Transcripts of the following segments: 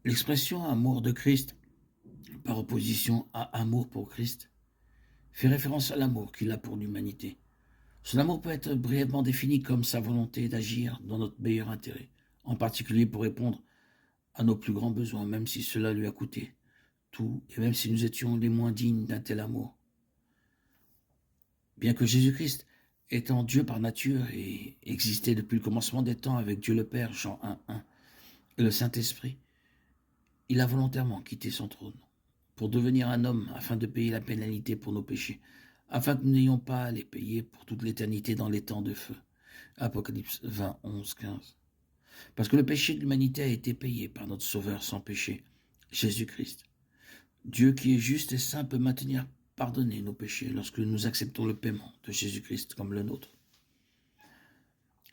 L'expression amour de Christ, par opposition à amour pour Christ, fait référence à l'amour qu'il a pour l'humanité. Son amour peut être brièvement défini comme sa volonté d'agir dans notre meilleur intérêt, en particulier pour répondre à nos plus grands besoins, même si cela lui a coûté tout, et même si nous étions les moins dignes d'un tel amour. Bien que Jésus-Christ, étant Dieu par nature et existait depuis le commencement des temps avec Dieu le Père, Jean 1:1, et le Saint-Esprit, il a volontairement quitté son trône pour devenir un homme afin de payer la pénalité pour nos péchés, afin que nous n'ayons pas à les payer pour toute l'éternité dans les temps de feu. Apocalypse 20, 11, 15. Parce que le péché de l'humanité a été payé par notre Sauveur sans péché, Jésus-Christ. Dieu qui est juste et saint peut maintenir pardonner nos péchés lorsque nous acceptons le paiement de Jésus-Christ comme le nôtre.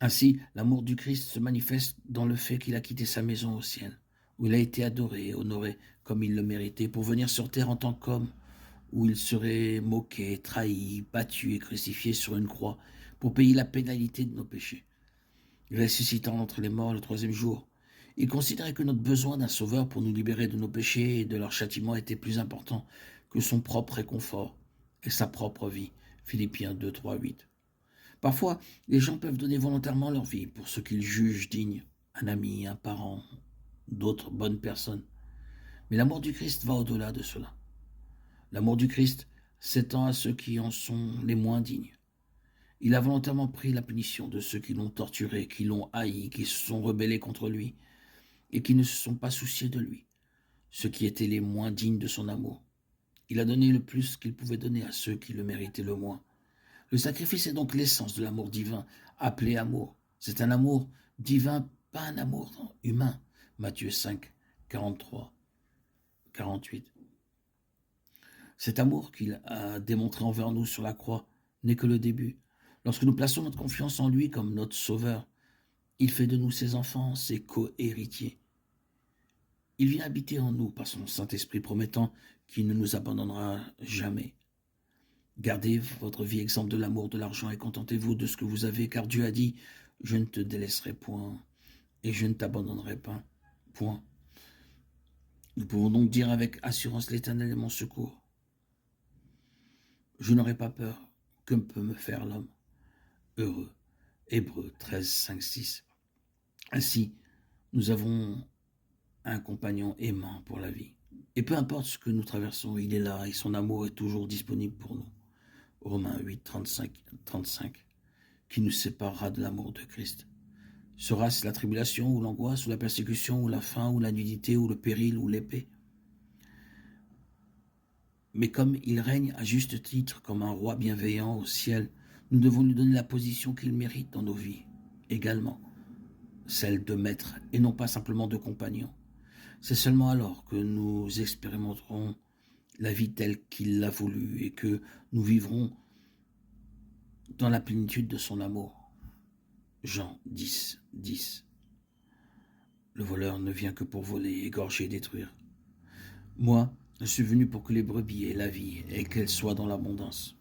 Ainsi, l'amour du Christ se manifeste dans le fait qu'il a quitté sa maison au ciel, où il a été adoré et honoré comme il le méritait, pour venir sur terre en tant qu'homme, où il serait moqué, trahi, battu et crucifié sur une croix pour payer la pénalité de nos péchés. Ressuscitant entre les morts le troisième jour, il considérait que notre besoin d'un sauveur pour nous libérer de nos péchés et de leur châtiment était plus important que son propre réconfort et sa propre vie. Philippiens 2, 3, 8. Parfois, les gens peuvent donner volontairement leur vie pour ce qu'ils jugent digne, un ami, un parent, d'autres bonnes personnes. Mais l'amour du Christ va au-delà de cela. L'amour du Christ s'étend à ceux qui en sont les moins dignes. Il a volontairement pris la punition de ceux qui l'ont torturé, qui l'ont haï, qui se sont rebellés contre lui et qui ne se sont pas souciés de lui, ceux qui étaient les moins dignes de son amour. Il a donné le plus qu'il pouvait donner à ceux qui le méritaient le moins. Le sacrifice est donc l'essence de l'amour divin, appelé amour. C'est un amour divin, pas un amour humain. Matthieu 5, 43, 48. Cet amour qu'il a démontré envers nous sur la croix n'est que le début. Lorsque nous plaçons notre confiance en lui comme notre sauveur, il fait de nous ses enfants, ses co-héritiers. Il vient habiter en nous par son Saint-Esprit promettant qu'il ne nous abandonnera jamais. Gardez votre vie exempte de l'amour de l'argent et contentez-vous de ce que vous avez, car Dieu a dit « Je ne te délaisserai point et je ne t'abandonnerai pas. » Point. Nous pouvons donc dire avec assurance: l'Éternel est mon secours. Je n'aurai pas peur. Que peut me faire l'homme? Heureux. Hébreux 13, 5, 6. Ainsi, nous avons un compagnon aimant pour la vie. Et peu importe ce que nous traversons, il est là et son amour est toujours disponible pour nous. Romains 8, 35. Qui nous séparera de l'amour de Christ? Sera-ce la tribulation ou l'angoisse ou la persécution ou la faim ou la nudité ou le péril ou l'épée? Mais comme il règne à juste titre comme un roi bienveillant au ciel, nous devons lui donner la position qu'il mérite dans nos vies, également, celle de maître et non pas simplement de compagnon. C'est seulement alors que nous expérimenterons la vie telle qu'il l'a voulu et que nous vivrons dans la plénitude de son amour. Jean 10, 10. Le voleur ne vient que pour voler, égorger et détruire. Moi, je suis venu pour que les brebis aient la vie et qu'elles soient dans l'abondance.